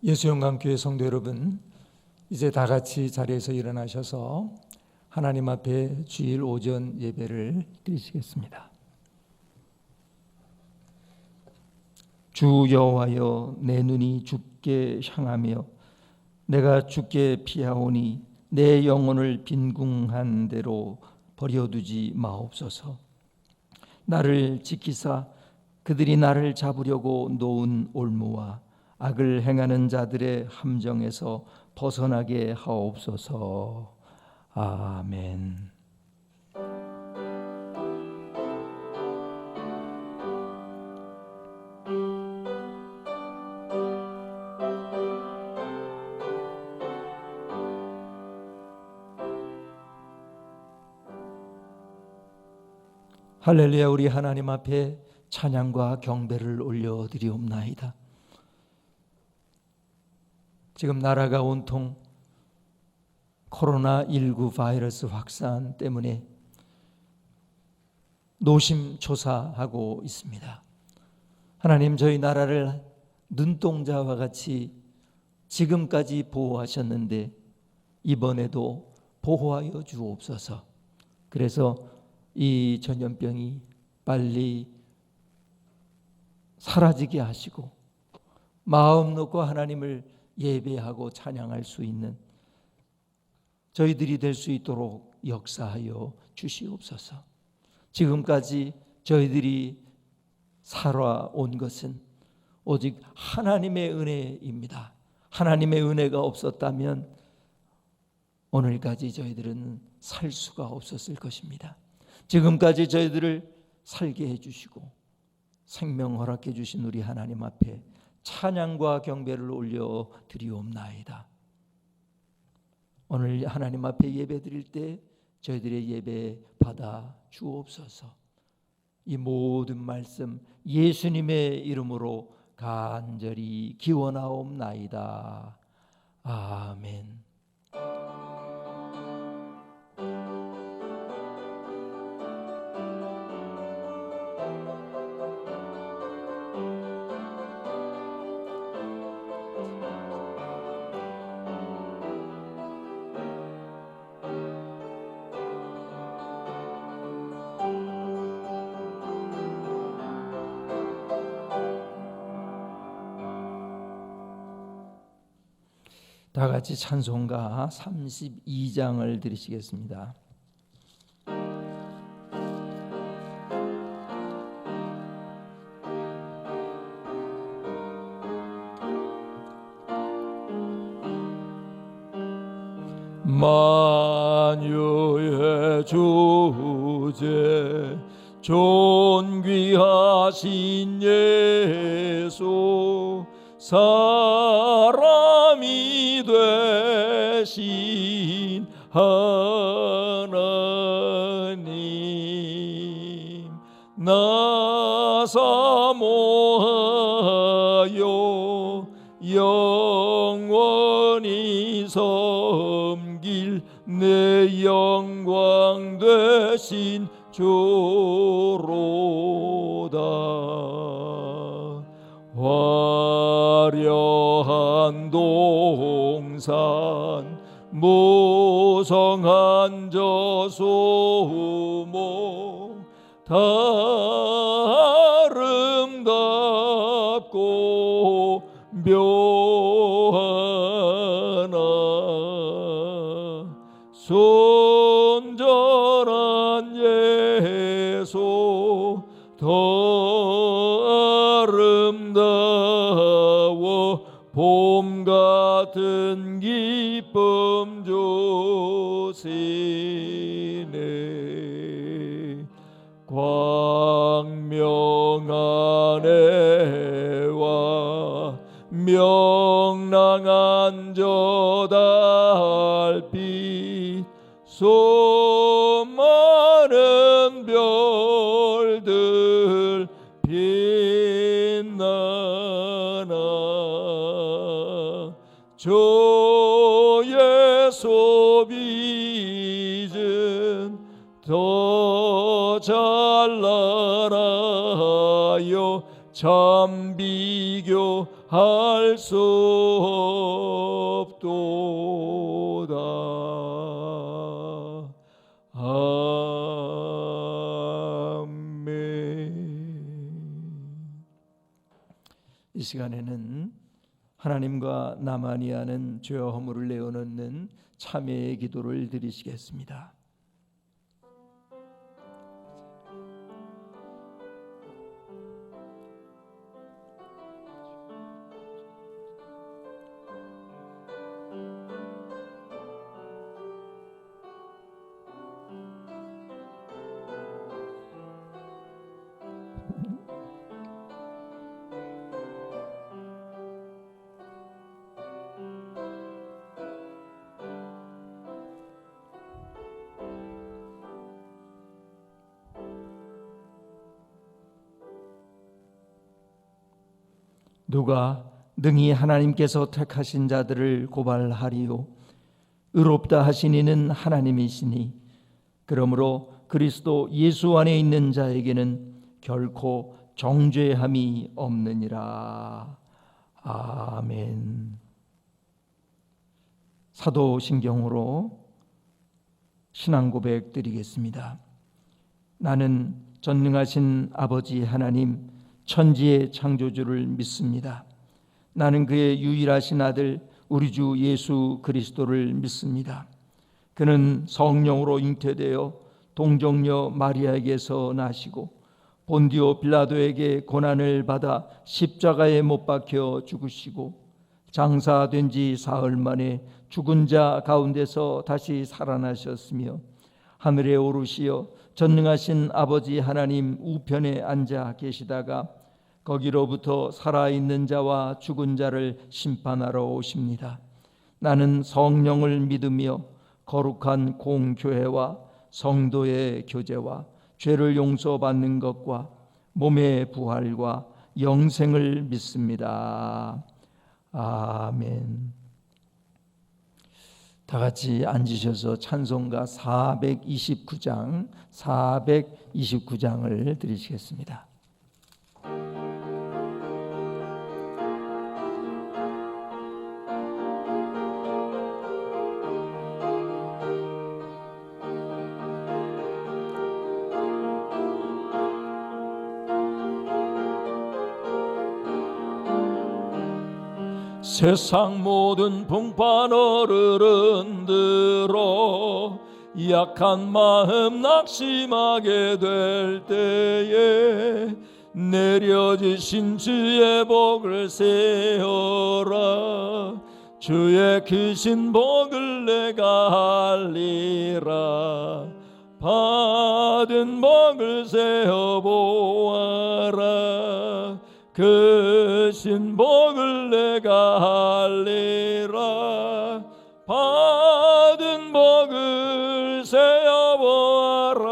예수영광교회 성도 여러분, 이제 다 같이 자리에서 일어나셔서 하나님 앞에 주일 오전 예배를 드리시겠습니다. 주 여호와여, 내 눈이 주께 향하며 내가 주께 피하오니 내 영혼을 빈궁한 대로 버려두지 마옵소서. 나를 지키사 그들이 나를 잡으려고 놓은 올무와 악을 행하는 자들의 함정에서 벗어나게 하옵소서. 아멘. 할렐루야. 우리 하나님 앞에 찬양과 경배를 올려드리옵나이다. 지금 나라가 온통 코로나19 바이러스 확산 때문에 노심초사하고 있습니다. 하나님, 저희 나라를 눈동자와 같이 지금까지 보호하셨는데 이번에도 보호하여 주옵소서. 그래서 이 전염병이 빨리 사라지게 하시고 마음 놓고 하나님을 예배하고 찬양할 수 있는 저희들이 될 수 있도록 역사하여 주시옵소서. 지금까지 저희들이 살아온 것은 오직 하나님의 은혜입니다. 하나님의 은혜가 없었다면 오늘까지 저희들은 살 수가 없었을 것입니다. 지금까지 저희들을 살게 해주시고 생명 허락해 주신 우리 하나님 앞에 찬양과 경배를 올려 드리옵나이다. 오늘 하나님 앞에 예배 드릴 때 저희들의 예배 받아 주옵소서. 이 모든 말씀 예수님의 이름으로 간절히 기원하옵나이다. 아멘. 다 같이 찬송가 32장을 드리시겠습니다. 만유의 주제 존귀하신 예수 사람이 되신 하나님 나 사모하여 영원히 섬길 내 영광 되신 주로다. 화려한 동산 무성한 저소목 다 아름답고 묘하나 손절한 예수 더 아름다워 봄 같은 기쁨 주시네. 광명한 해와 명랑한 저 달빛 수많은 별들 빛나나 주의 소비전 더 찬란하여 참 비교 할 수 없도다. 아멘. 이 시간에는 하나님과 나만이 하는 죄와 허물을 내어놓는 참회의 기도를 드리시겠습니다. 누가 능히 하나님께서 택하신 자들을 고발하리요? 의롭다 하신 이는 하나님이시니 그러므로 그리스도 예수 안에 있는 자에게는 결코 정죄함이 없느니라. 아멘. 사도신경으로 신앙 고백 드리겠습니다. 나는 전능하신 아버지 하나님 천지의 창조주를 믿습니다. 나는 그의 유일하신 아들 우리 주 예수 그리스도를 믿습니다. 그는 성령으로 잉태되어 동정녀 마리아에게서 나시고 본디오 빌라도에게 고난을 받아 십자가에 못 박혀 죽으시고 장사된 지 사흘 만에 죽은 자 가운데서 다시 살아나셨으며 하늘에 오르시어 전능하신 아버지 하나님 우편에 앉아 계시다가 거기로부터 살아있는 자와 죽은 자를 심판하러 오십니다. 나는 성령을 믿으며 거룩한 공교회와 성도의 교제와 죄를 용서받는 것과 몸의 부활과 영생을 믿습니다. 아멘. 다 같이 앉으셔서 찬송가 429장을 드리시겠습니다. 세상 모든 풍파너를 흔들어 약한 마음 낙심하게 될 때에 내려지신 주의 복을 세어라. 주의 크신 복을 내가 알리라. 받은 복을 세어보아라. 크신 복을 내가 알리라. 받은 복을 세어보아라.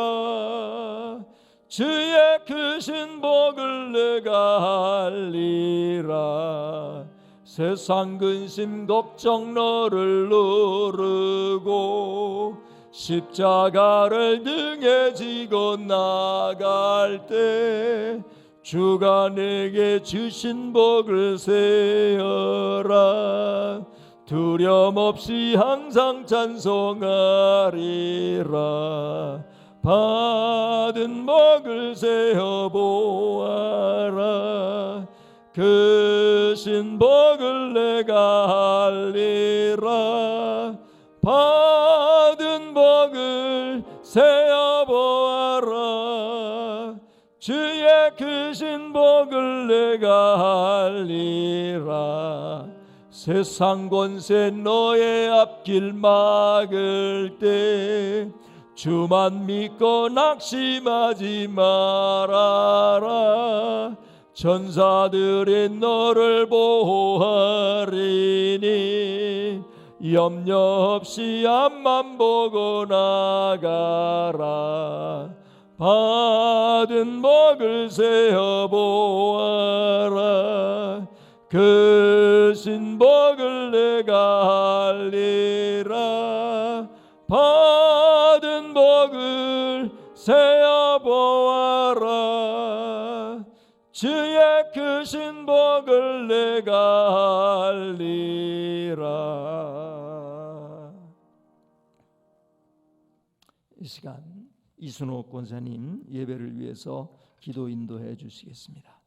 주의 크신 복을 내가 알리라. 세상 근심 걱정 너를 누르고 십자가를 등에 지고 나갈 때 주가 내게 주신 복을 세어라. 두려움 없이 항상 찬송하리라. 받은 복을 세어보아라. 크신 복을 내가 알리라. 받은 복을 세어보아라. 주의 크신 복을 내가 알리라. 세상 권세 너의 앞길 막을 때 주만 믿고 낙심하지 말아라. 천사들이 너를 보호하리니 염려 없이 앞만 보고 나가라. 받은 복을 세어보아라. 크신 복을 내가 알리라. 받은 복을 세어보아라. 주의 크신 복을 길을 내가 알리라. 이 시간 이순옥 권사님 예배를 위해서 기도 인도해 주시겠습니다.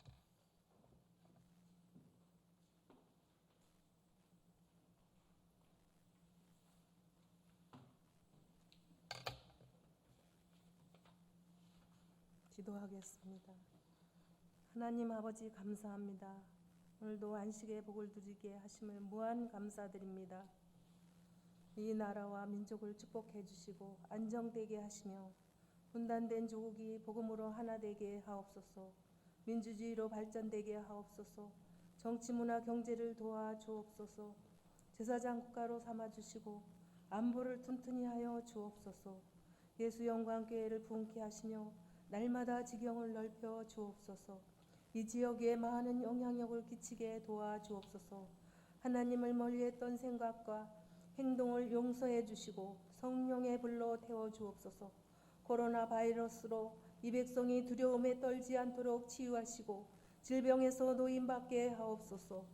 기도하겠습니다. 하나님 아버지 감사합니다. 오늘도 안식의 복을 누리게 하심을 무한 감사드립니다. 이 나라와 민족을 축복해 주시고 안정되게 하시며 분단된 조국이 복음으로 하나 되게 하옵소서. 민주주의로 발전되게 하옵소서. 정치 문화 경제를 도와 주옵소서. 제사장 국가로 삼아 주시고 안보를 튼튼히 하여 주옵소서. 예수 영광교회를 부흥케 하시며 날마다 지경을 넓혀 주옵소서. 이 지역에 많은 영향력을 끼치게 도와 주옵소서. 하나님을 멀리했던 생각과 행동을 용서해 주시고 성령의 불로 태워 주옵소서. 코로나 바이러스로 이 백성이 두려움에 떨지 않도록 치유하시고 질병에서 노임받게 하옵소서.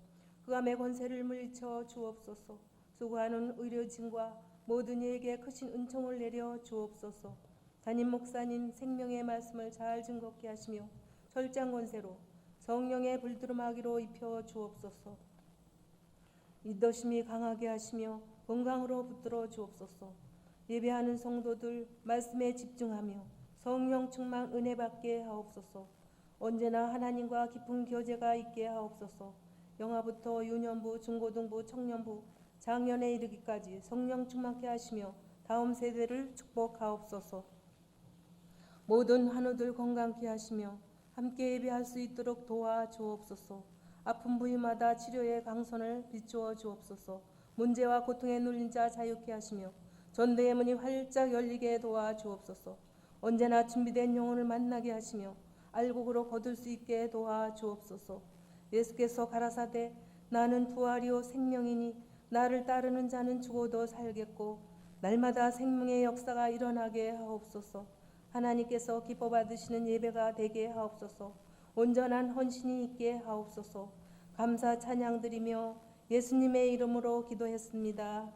흑암의 권세를 물리쳐 주옵소서. 수고하는 의료진과 모든 이에게 크신 은총을 내려 주옵소서. 담임 목사님 생명의 말씀을 잘 증거케 하시며 철장 권세로 성령의 불두루마기로 입혀 주옵소서. 인도심이 강하게 하시며 건강으로 붙들어 주옵소서. 예배하는 성도들 말씀에 집중하며 성령 충만 은혜 받게 하옵소서. 언제나 하나님과 깊은 교제가 있게 하옵소서. 영아부터 유년부, 중고등부, 청년부, 장년에 이르기까지 성령 충만케 하시며 다음 세대를 축복하옵소서. 모든 한우들 건강케 하시며 함께 예배할 수 있도록 도와 주옵소서. 아픈 부위마다 치료의 강선을 비추어 주옵소서. 문제와 고통에 눌린 자 자유케 하시며 전도의 문이 활짝 열리게 도와 주옵소서. 언제나 준비된 영혼을 만나게 하시며 알곡으로 거둘 수 있게 도와 주옵소서. 예수께서 가라사대 나는 부활이요 생명이니 나를 따르는 자는 죽어도 살겠고 날마다 생명의 역사가 일어나게 하옵소서. 하나님께서 기뻐 받으시는 예배가 되게 하옵소서. 온전한 헌신이 있게 하옵소서. 감사 찬양 드리며 예수님의 이름으로 기도했습니다.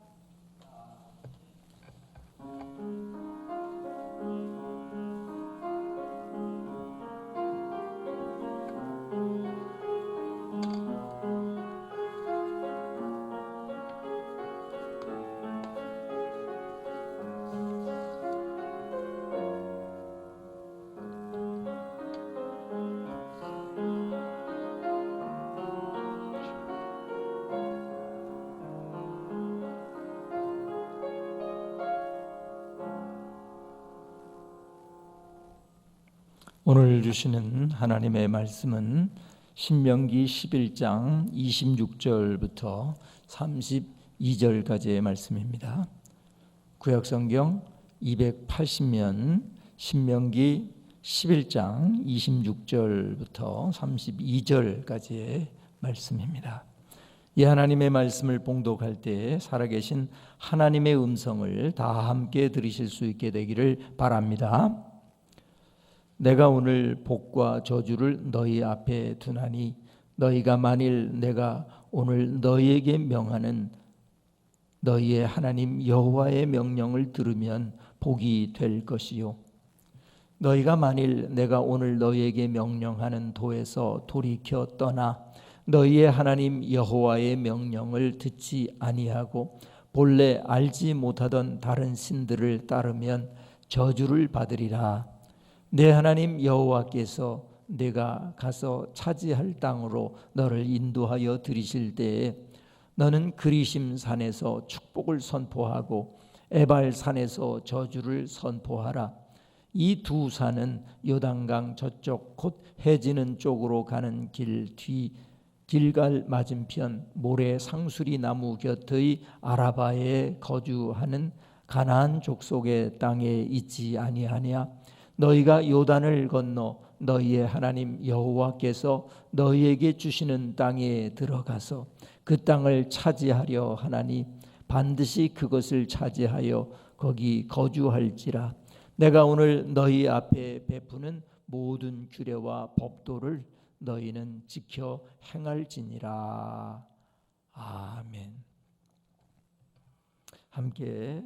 오늘 주시는 하나님의 말씀은 신명기 11장 26절부터 32절까지의 말씀입니다. 구약성경 280면 신명기 11장 26절부터 32절까지의 말씀입니다. 이 하나님의 말씀을 봉독할 때 살아계신 하나님의 음성을 다 함께 들으실 수 있게 되기를 바랍니다. 내가 오늘 복과 저주를 너희 앞에 두나니 너희가 만일 내가 오늘 너희에게 명하는 너희의 하나님 여호와의 명령을 들으면 복이 될 것이요 너희가 만일 내가 오늘 너희에게 명령하는 도에서 돌이켜 떠나 너희의 하나님 여호와의 명령을 듣지 아니하고 본래 알지 못하던 다른 신들을 따르면 저주를 받으리라. 내 하나님 여호와께서 내가 가서 차지할 땅으로 너를 인도하여 들이실 때에 너는 그리심 산에서 축복을 선포하고 에발 산에서 저주를 선포하라. 이 두 산은 요단강 저쪽 곧 해지는 쪽으로 가는 길 뒤 길갈 맞은편 모래 상수리 나무 곁의 아라바에 거주하는 가나안 족속의 땅에 있지 아니하냐. 너희가 요단을 건너 너희의 하나님 여호와께서 너희에게 주시는 땅에 들어가서 그 땅을 차지하려 하나니 반드시 그것을 차지하여 거기 거주할지라. 내가 오늘 너희 앞에 베푸는 모든 규례와 법도를 너희는 지켜 행할지니라. 아멘. 함께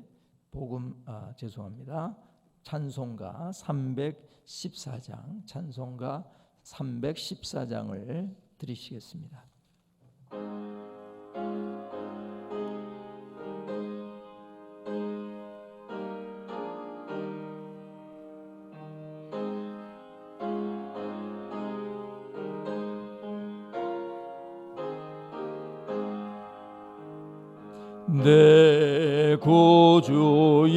찬송가 314장, 찬송가 314장을 드리시겠습니다. 내 구주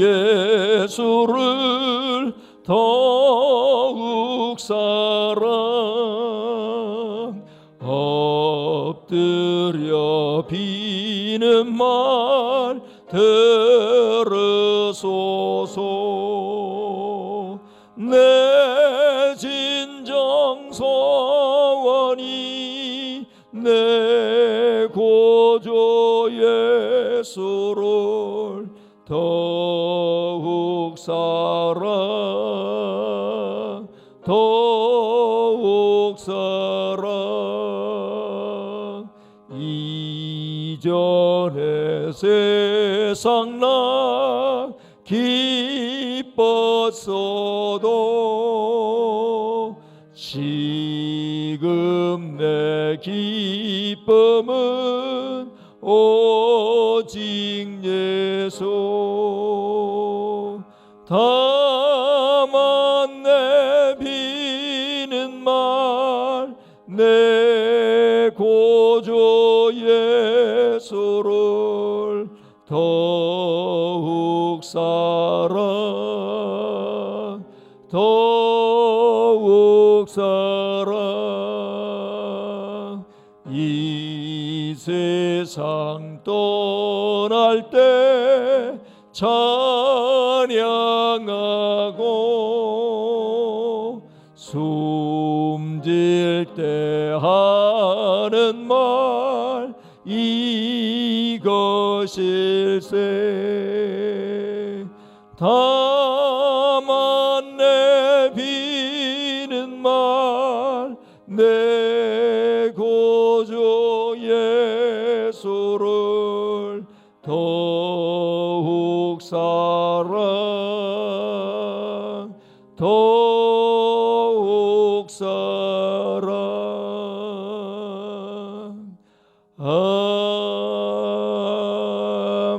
예수를 더욱 사랑 엎드려 비는 말 들으소서. 내 진정 소원이 내 구주 예수를 더욱 사랑 이전에 세상 나 기뻤어도 지금 내 기쁨은 오직 예수. 다만 내 비는 말 내 구주 예수를 더욱 사랑 이 세상 떠날 때 찬양하고 숨질 때 하는 말 이것일세. 다만 내 비는 말 내 구주 예수를 더욱 사랑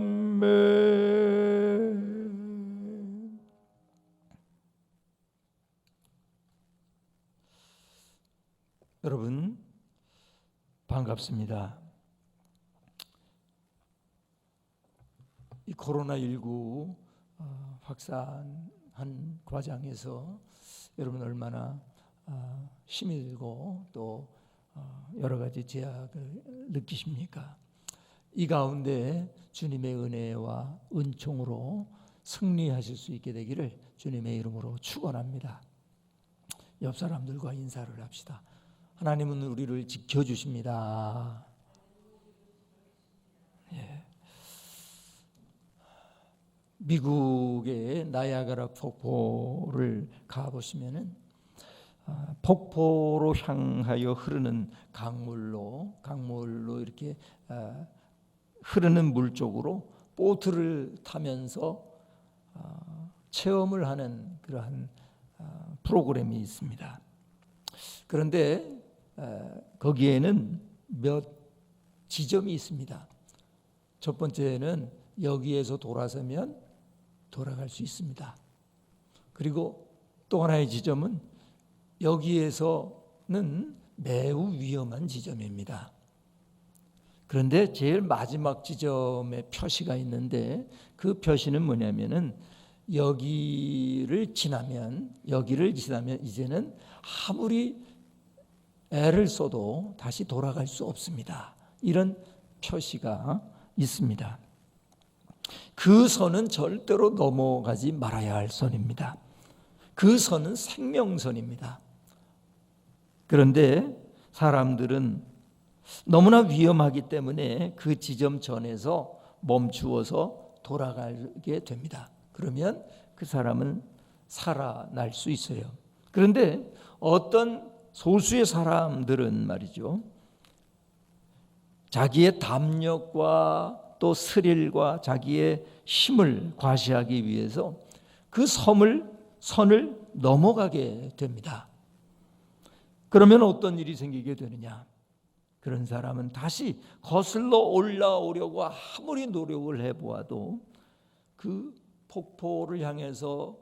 아멘. 여러분 반갑습니다. 이 코로나19 확산한 과정에서 여러분 얼마나 힘이 들고 또 여러 가지 제약을 느끼십니까? 이 가운데 주님의 은혜와 은총으로 승리하실 수 있게 되기를 주님의 이름으로 축원합니다. 옆 사람들과 인사를 합시다. 하나님은 우리를 지켜주십니다. 예. 미국의 나이아가라 폭포를 가보시면은 폭포로 향하여 흐르는 강물로 이렇게 흐르는 물 쪽으로 보트를 타면서 체험을 하는 그러한 프로그램이 있습니다. 그런데 거기에는 몇 지점이 있습니다. 첫 번째는 여기에서 돌아서면 돌아갈 수 있습니다. 그리고 또 하나의 지점은 여기에서는 매우 위험한 지점입니다. 그런데 제일 마지막 지점에 표시가 있는데 그 표시는 뭐냐면은 여기를 지나면 이제는 아무리 애를 써도 다시 돌아갈 수 없습니다. 이런 표시가 있습니다. 그 선은 절대로 넘어가지 말아야 할 선입니다. 그 선은 생명선입니다. 그런데 사람들은 너무나 위험하기 때문에 그 지점 전에서 멈추어서 돌아가게 됩니다. 그러면 그 사람은 살아날 수 있어요. 그런데 어떤 소수의 사람들은 말이죠, 자기의 담력과 또 스릴과 자기의 힘을 과시하기 위해서 그 선을 넘어가게 됩니다. 그러면 어떤 일이 생기게 되느냐? 그런 사람은 다시 거슬러 올라오려고 아무리 노력을 해보아도 그 폭포를 향해서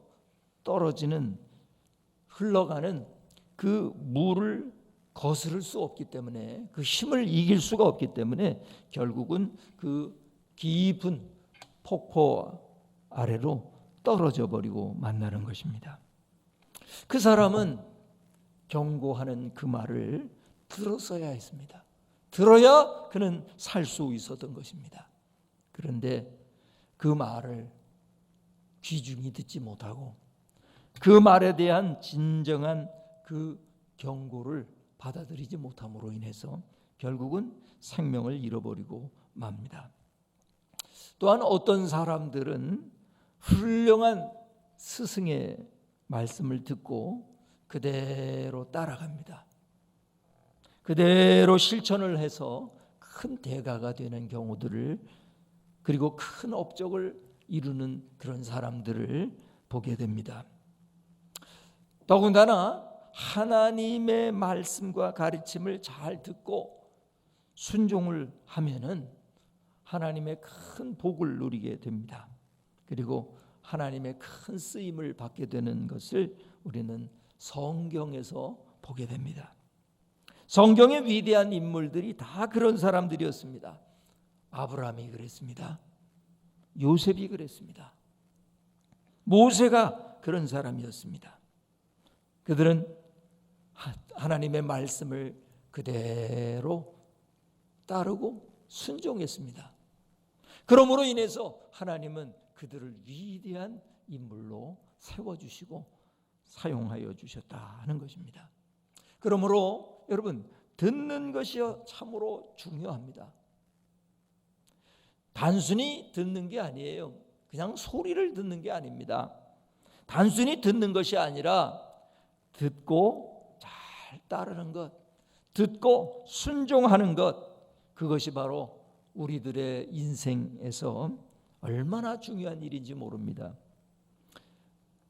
떨어지는, 흘러가는 그 물을 거스를 수 없기 때문에, 그 힘을 이길 수가 없기 때문에 결국은 그 깊은 폭포 아래로 떨어져 버리고 만나는 것입니다. 그 사람은 경고하는 그 말을 들었어야 했습니다. 들어야 그는 살 수 있었던 것입니다. 그런데 그 말을 귀중히 듣지 못하고 그 말에 대한 진정한 그 경고를 받아들이지 못함으로 인해서 결국은 생명을 잃어버리고 맙니다. 또한 어떤 사람들은 훌륭한 스승의 말씀을 듣고 그대로 따라갑니다. 그대로 실천을 해서 큰 대가가 되는 경우들을, 그리고 큰 업적을 이루는 그런 사람들을 보게 됩니다. 더군다나 하나님의 말씀과 가르침을 잘 듣고 순종을 하면은 하나님의 큰 복을 누리게 됩니다. 그리고 하나님의 큰 쓰임을 받게 되는 것을 우리는 성경에서 보게 됩니다. 성경의 위대한 인물들이 다 그런 사람들이었습니다. 아브라함이 그랬습니다. 요셉이 그랬습니다. 모세가 그런 사람이었습니다. 그들은 하나님의 말씀을 그대로 따르고 순종했습니다. 그러므로 인해서 하나님은 그들을 위대한 인물로 세워주시고 사용하여 주셨다는 것입니다. 그러므로 여러분, 듣는 것이 참으로 중요합니다. 단순히 듣는 게 아니에요. 그냥 소리를 듣는 게 아닙니다. 단순히 듣는 것이 아니라 듣고 잘 따르는 것, 듣고 순종하는 것, 그것이 바로 우리들의 인생에서 얼마나 중요한 일인지 모릅니다.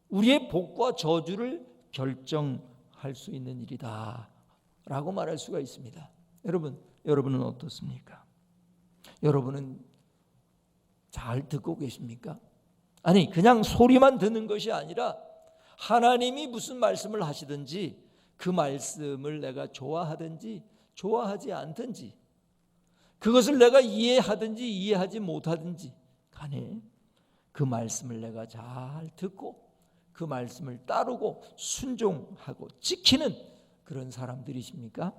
우리의 복과 저주를 결정할 수 있는 일이다 라고 말할 수가 있습니다. 여러분은 어떻습니까? 여러분은 잘 듣고 계십니까? 아니, 그냥 소리만 듣는 것이 아니라 하나님이 무슨 말씀을 하시든지 그 말씀을 내가 좋아하든지 좋아하지 않든지, 그것을 내가 이해하든지 이해하지 못하든지 간에 그 말씀을 내가 잘 듣고 그 말씀을 따르고 순종하고 지키는 그런 사람들이십니까?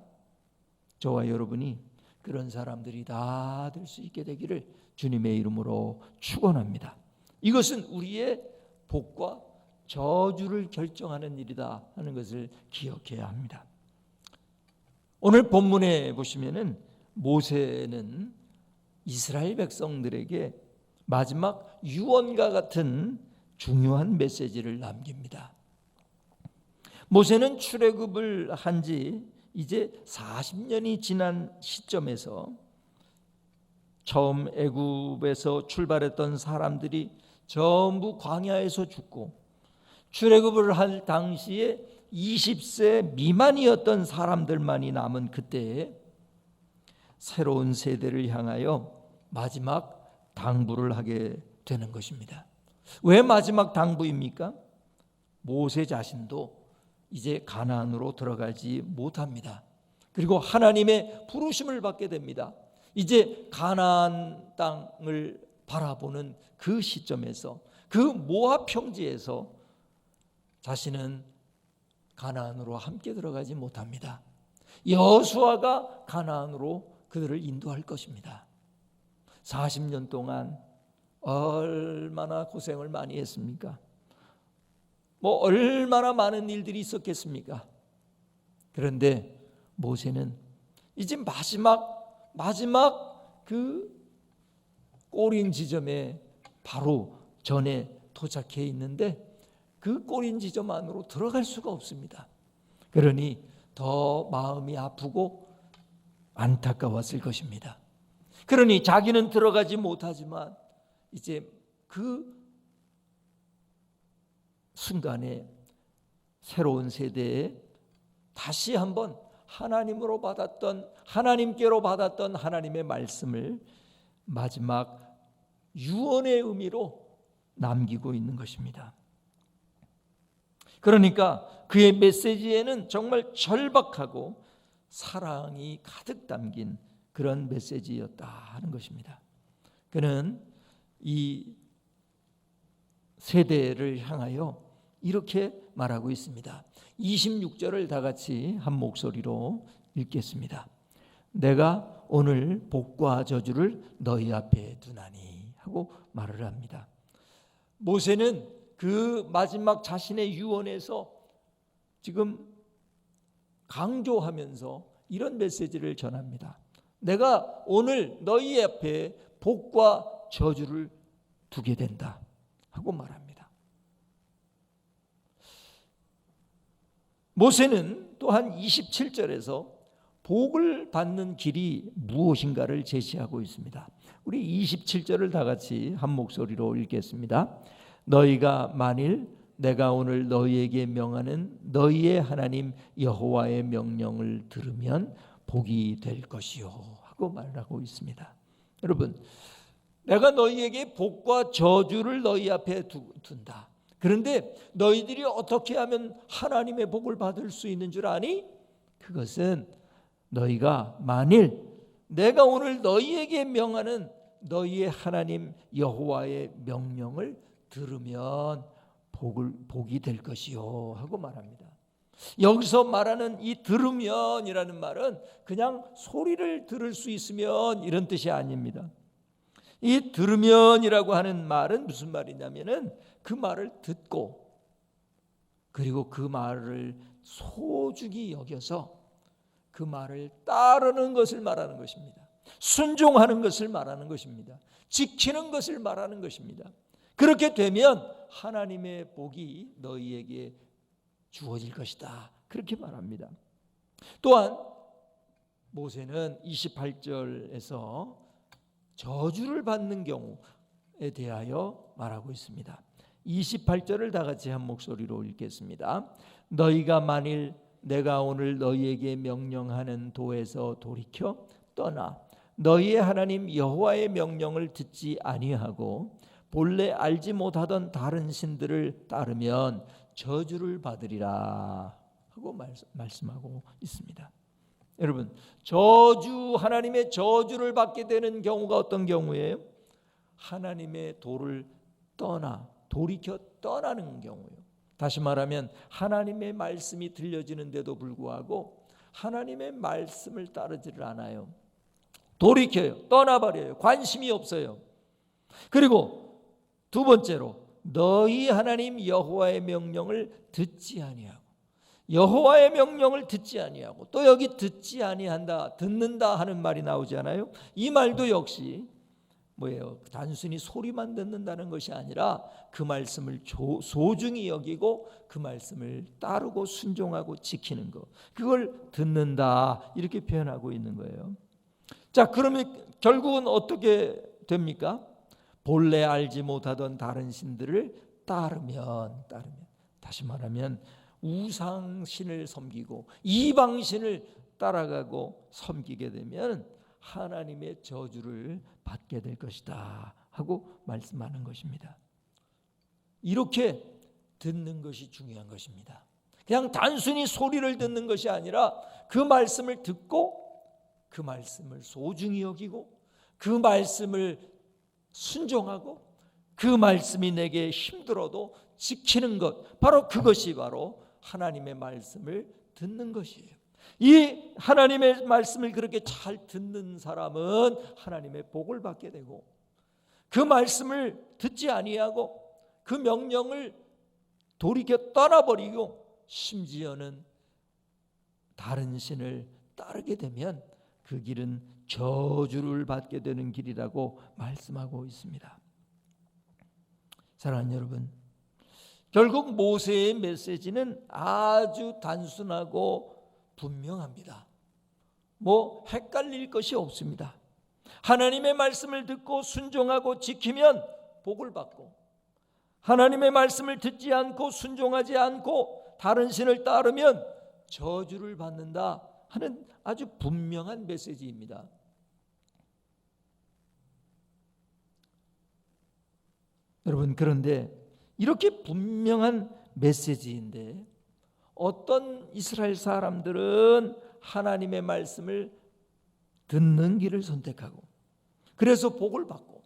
저와 여러분이 그런 사람들이 다 될 수 있게 되기를 주님의 이름으로 축원합니다. 이것은 우리의 복과 저주를 결정하는 일이다 하는 것을 기억해야 합니다. 오늘 본문에 보시면은 모세는 이스라엘 백성들에게 마지막 유언과 같은 중요한 메시지를 남깁니다. 모세는 출애굽을 한 지 이제 40년이 지난 시점에서 처음 애굽에서 출발했던 사람들이 전부 광야에서 죽고, 출애굽을 할 당시에 20세 미만이었던 사람들만이 남은 그때에 새로운 세대를 향하여 마지막 당부를 하게 되는 것입니다. 왜 마지막 당부입니까? 모세 자신도 이제 가나안으로 들어가지 못합니다. 그리고 하나님의 부르심을 받게 됩니다. 이제 가나안 땅을 바라보는 그 시점에서, 그 모압 평지에서 자신은 가나안으로 함께 들어가지 못합니다. 여호수아가 가나안으로 그들을 인도할 것입니다. 40년 동안 얼마나 고생을 많이 했습니까? 얼마나 많은 일들이 있었겠습니까? 그런데 모세는 이제 마지막 그 꼬린 지점에 바로 전에 도착해 있는데 그 꼬린 지점 안으로 들어갈 수가 없습니다. 그러니 더 마음이 아프고 안타까웠을 것입니다. 그러니 자기는 들어가지 못하지만 이제 그 순간에 새로운 세대에 다시 한번 하나님께로 받았던 하나님의 말씀을 마지막 유언의 의미로 남기고 있는 것입니다. 그러니까 그의 메시지에는 정말 절박하고 사랑이 가득 담긴 그런 메시지였다 하는 것입니다. 그는 이 세대를 향하여 이렇게 말하고 있습니다. 26절을 다 같이 한 목소리로 읽겠습니다. 내가 오늘 복과 저주를 너희 앞에 두나니 하고 말을 합니다. 모세는 그 마지막 자신의 유언에서 지금 강조하면서 이런 메시지를 전합니다. 내가 오늘 너희 앞에 복과 저주를 두게 된다 하고 말합니다. 모세는 또한 27절에서 복을 받는 길이 무엇인가를 제시하고 있습니다. 우리 27절을 다 같이 한 목소리로 읽겠습니다. 너희가 만일 내가 오늘 너희에게 명하는 너희의 하나님 여호와의 명령을 들으면 복이 될 것이요 하고 말하고 있습니다. 여러분, 내가 너희에게 복과 저주를 너희 앞에 둔다. 그런데 너희들이 어떻게 하면 하나님의 복을 받을 수 있는 줄 아니? 그것은 너희가 만일 내가 오늘 너희에게 명하는 너희의 하나님 여호와의 명령을 들으면 복이 될 것이요 하고 말합니다. 여기서 말하는 이 들으면이라는 말은 그냥 소리를 들을 수 있으면 이런 뜻이 아닙니다. 이 들으면이라고 하는 말은 무슨 말이냐면은 그 말을 듣고 그리고 그 말을 소중히 여겨서 그 말을 따르는 것을 말하는 것입니다. 순종하는 것을 말하는 것입니다. 지키는 것을 말하는 것입니다. 그렇게 되면 하나님의 복이 너희에게 주어질 것이다. 그렇게 말합니다. 또한 모세는 28절에서 저주를 받는 경우에 대하여 말하고 있습니다. 28절을 다 같이 한 목소리로 읽겠습니다. 너희가 만일 내가 오늘 너희에게 명령하는 도에서 돌이켜 떠나 너희의 하나님 여호와의 명령을 듣지 아니하고 본래 알지 못하던 다른 신들을 따르면 저주를 받으리라 하고 말씀하고 있습니다. 여러분, 하나님의 저주를 받게 되는 경우가 어떤 경우예요? 하나님의 도를 돌이켜 떠나는 경우예요. 다시 말하면 하나님의 말씀이 들려지는데도 불구하고 하나님의 말씀을 따르지를 않아요. 돌이켜요. 떠나버려요. 관심이 없어요. 그리고 두 번째로 너희 하나님 여호와의 명령을 듣지 아니하고 여호와의 명령을 듣지 아니하고 또 여기 듣지 아니한다, 듣는다 하는 말이 나오지 않아요? 이 말도 역시 뭐예요? 단순히 소리만 듣는다는 것이 아니라 그 말씀을 소중히 여기고 그 말씀을 따르고 순종하고 지키는 것, 그걸 듣는다 이렇게 표현하고 있는 거예요. 자, 그러면 결국은 어떻게 됩니까? 본래 알지 못하던 다른 신들을 따르면 다시 말하면 우상신을 섬기고 이방신을 따라가고 섬기게 되면 하나님의 저주를 받게 될 것이다 하고 말씀하는 것입니다. 이렇게 듣는 것이 중요한 것입니다. 그냥 단순히 소리를 듣는 것이 아니라 그 말씀을 듣고 그 말씀을 소중히 여기고 그 말씀을 순종하고 그 말씀이 내게 힘들어도 지키는 것, 바로 그것이 바로 하나님의 말씀을 듣는 것이에요. 이 하나님의 말씀을 그렇게 잘 듣는 사람은 하나님의 복을 받게 되고 그 말씀을 듣지 아니하고 그 명령을 돌이켜 떠나버리고 심지어는 다른 신을 따르게 되면 그 길은 저주를 받게 되는 길이라고 말씀하고 있습니다. 사랑하는 여러분, 결국 모세의 메시지는 아주 단순하고 분명합니다. 뭐 헷갈릴 것이 없습니다. 하나님의 말씀을 듣고 순종하고 지키면 복을 받고, 하나님의 말씀을 듣지 않고 순종하지 않고 다른 신을 따르면 저주를 받는다 하는 아주 분명한 메시지입니다. 여러분, 그런데 이렇게 분명한 메시지인데 어떤 이스라엘 사람들은 하나님의 말씀을 듣는 길을 선택하고 그래서 복을 받고,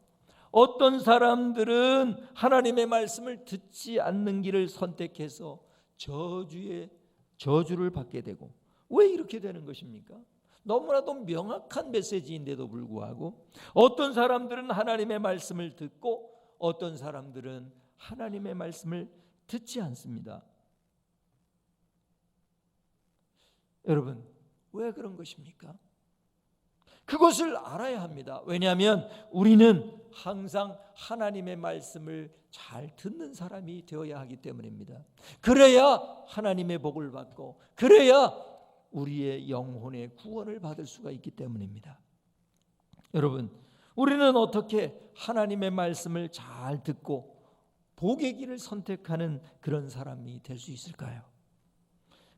어떤 사람들은 하나님의 말씀을 듣지 않는 길을 선택해서 저주를 받게 되고, 왜 이렇게 되는 것입니까? 너무나도 명확한 메시지인데도 불구하고 어떤 사람들은 하나님의 말씀을 듣고 어떤 사람들은 하나님의 말씀을 듣지 않습니다. 여러분, 왜 그런 것입니까? 그것을 알아야 합니다. 왜냐하면 우리는 항상 하나님의 말씀을 잘 듣는 사람이 되어야 하기 때문입니다. 그래야 하나님의 복을 받고, 그래야 우리의 영혼의 구원을 받을 수가 있기 때문입니다. 여러분, 우리는 어떻게 하나님의 말씀을 잘 듣고 복의 길을 선택하는 그런 사람이 될 수 있을까요?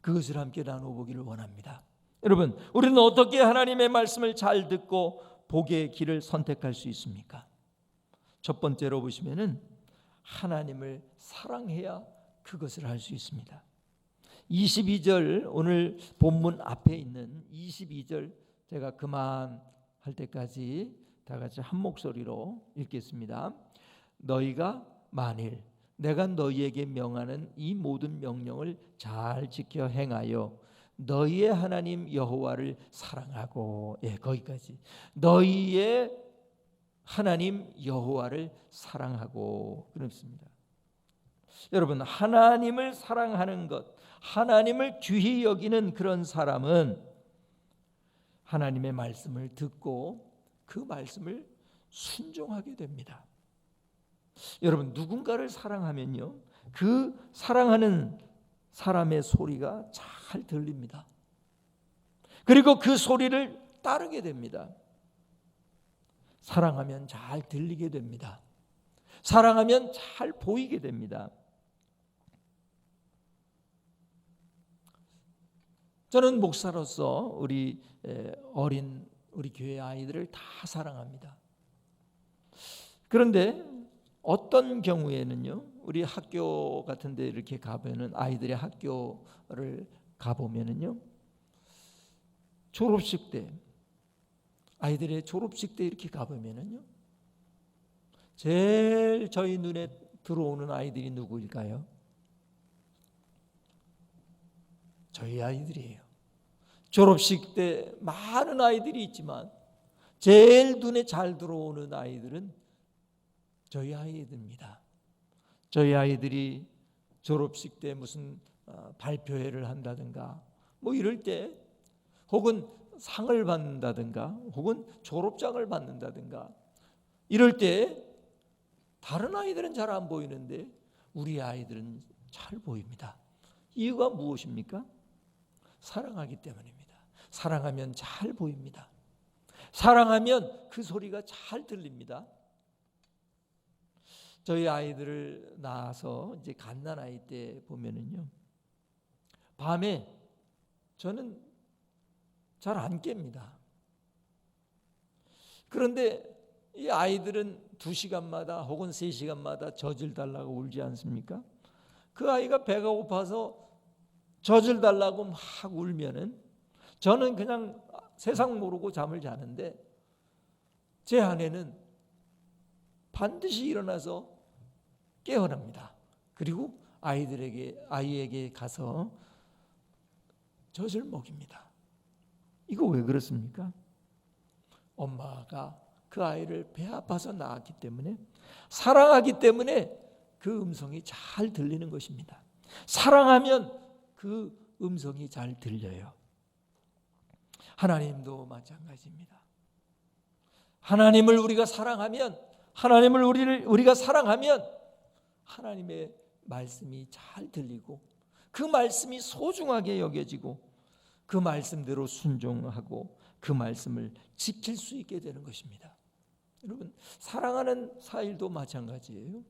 그것을 함께 나눠보기를 원합니다. 여러분, 우리는 어떻게 하나님의 말씀을 잘 듣고 복의 길을 선택할 수 있습니까? 첫 번째로 보시면은 하나님을 사랑해야 그것을 할 수 있습니다. 22절, 오늘 본문 앞에 있는 22절 제가 그만할 때까지 다 같이 한 목소리로 읽겠습니다. 너희가 만일 내가 너희에게 명하는 이 모든 명령을 잘 지켜 행하여 너희의 하나님 여호와를 사랑하고, 거기까지. 너희의 하나님 여호와를 사랑하고 그렇습니다. 여러분, 하나님을 사랑하는 것, 하나님을 귀히 여기는 그런 사람은 하나님의 말씀을 듣고 그 말씀을 순종하게 됩니다. 여러분, 누군가를 사랑하면요, 그 사랑하는 사람의 소리가 잘 들립니다. 그리고 그 소리를 따르게 됩니다. 사랑하면 잘 들리게 됩니다. 사랑하면 잘 보이게 됩니다. 저는 목사로서 우리 교회 아이들을 다 사랑합니다. 그런데 어떤 경우에는요, 우리 학교 같은 데 이렇게 가보면은, 아이들의 학교를 가보면은요, 졸업식 때, 아이들의 졸업식 때 이렇게 가보면은요, 제일 저희 눈에 들어오는 아이들이 누구일까요? 저희 아이들이에요. 졸업식 때 많은 아이들이 있지만 제일 눈에 잘 들어오는 아이들은 저희 아이들입니다. 저희 아이들이 졸업식 때 무슨 발표회를 한다든가 뭐 이럴 때, 혹은 상을 받는다든가 혹은 졸업장을 받는다든가 이럴 때 다른 아이들은 잘 안 보이는데 우리 아이들은 잘 보입니다. 이유가 무엇입니까? 사랑하기 때문입니다. 사랑하면 잘 보입니다. 사랑하면 그 소리가 잘 들립니다. 저희 아이들을 낳아서 이제 갓난아이 때 보면은요, 밤에 저는 잘 안 깹니다. 그런데 이 아이들은 2시간마다 혹은 3시간마다 젖을 달라고 울지 않습니까? 그 아이가 배가 고파서 젖을 달라고 막 울면은 저는 그냥 세상 모르고 잠을 자는데 제 아내는 반드시 일어나서 깨어납니다. 그리고 아이에게 가서 젖을 먹입니다. 이거 왜 그렇습니까? 엄마가 그 아이를 배 아파서 낳았기 때문에, 사랑하기 때문에 그 음성이 잘 들리는 것입니다. 사랑하면 그 음성이 잘 들려요. 하나님도 마찬가지입니다. 하나님을 우리가 사랑하면, 우리가 사랑하면 하나님의 말씀이 잘 들리고 그 말씀이 소중하게 여겨지고 그 말씀대로 순종하고 그 말씀을 지킬 수 있게 되는 것입니다. 여러분, 사랑하는 사이도 마찬가지예요.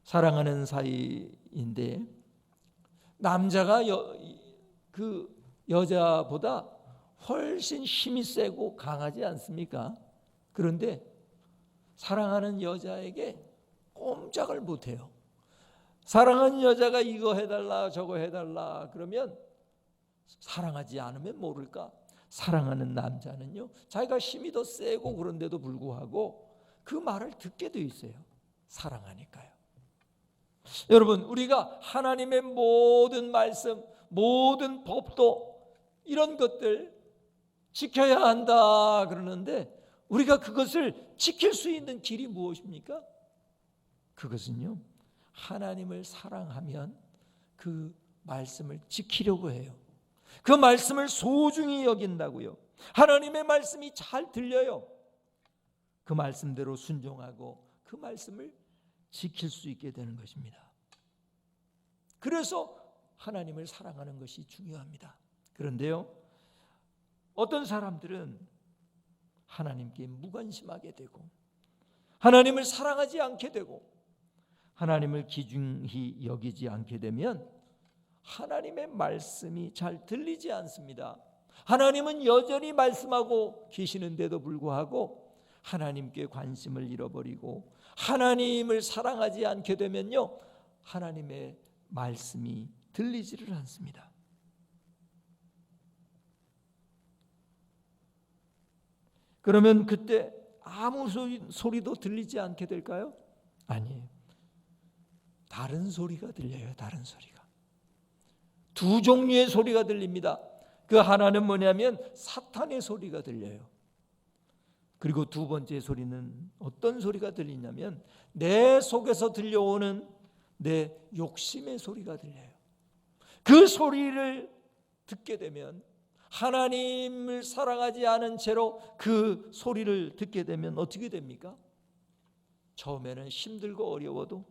사랑하는 사이인데 남자가 그 여자보다 훨씬 힘이 세고 강하지 않습니까? 그런데 사랑하는 여자에게 꼼짝을 못해요. 사랑하는 여자가 이거 해달라 저거 해달라 그러면 사랑하지 않으면 모를까? 사랑하는 남자는요, 자기가 힘이 더 세고 그런데도 불구하고 그 말을 듣게 돼 있어요. 사랑하니까요. 여러분, 우리가 하나님의 모든 말씀, 모든 법도 이런 것들 지켜야 한다 그러는데 우리가 그것을 지킬 수 있는 길이 무엇입니까? 그것은요, 하나님을 사랑하면 그 말씀을 지키려고 해요. 그 말씀을 소중히 여긴다고요. 하나님의 말씀이 잘 들려요. 그 말씀대로 순종하고 그 말씀을 지킬 수 있게 되는 것입니다. 그래서 하나님을 사랑하는 것이 중요합니다. 그런데요, 어떤 사람들은 하나님께 무관심하게 되고 하나님을 사랑하지 않게 되고 하나님을 귀중히 여기지 않게 되면 하나님의 말씀이 잘 들리지 않습니다. 하나님은 여전히 말씀하고 계시는데도 불구하고 하나님께 관심을 잃어버리고 하나님을 사랑하지 않게 되면요, 하나님의 말씀이 들리지를 않습니다. 그러면 그때 아무 소리도 들리지 않게 될까요? 아니에요. 다른 소리가 들려요. 다른 소리가. 두 종류의 소리가 들립니다. 그 하나는 뭐냐면 사탄의 소리가 들려요. 그리고 두 번째 소리는 어떤 소리가 들리냐면 내 속에서 들려오는 내 욕심의 소리가 들려요. 그 소리를 듣게 되면 하나님을 사랑하지 않은 채로 그 소리를 듣게 되면 어떻게 됩니까? 처음에는 힘들고 어려워도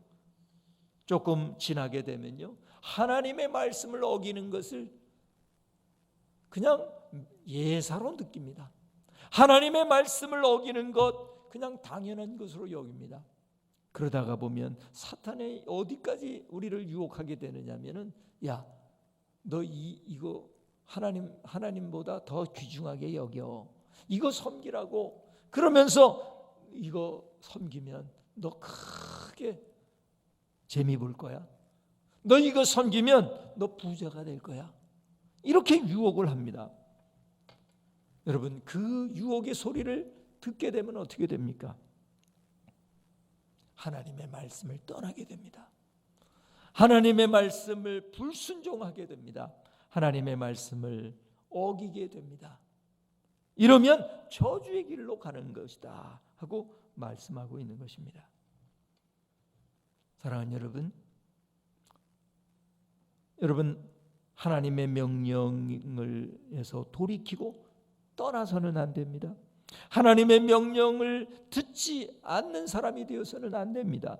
조금 지나게 되면요, 하나님의 말씀을 어기는 것을 그냥 예사로 느낍니다. 하나님의 말씀을 어기는 것 그냥 당연한 것으로 여깁니다. 그러다가 보면 사탄이 어디까지 우리를 유혹하게 되느냐면은, 야, 너 이거 하나님보다 더 귀중하게 여겨. 이거 섬기라고. 그러면서 이거 섬기면 너 크게 재미 볼 거야. 너 이거 섬기면 너 부자가 될 거야. 이렇게 유혹을 합니다. 여러분, 그 유혹의 소리를 듣게 되면 어떻게 됩니까? 하나님의 말씀을 떠나게 됩니다. 하나님의 말씀을 불순종하게 됩니다. 하나님의 말씀을 어기게 됩니다. 이러면 저주의 길로 가는 것이다 하고 말씀하고 있는 것입니다. 사랑하는 여러분, 하나님의 명령을에서 돌이키고 떠나서는 안 됩니다. 하나님의 명령을 듣지 않는 사람이 되어서는 안 됩니다.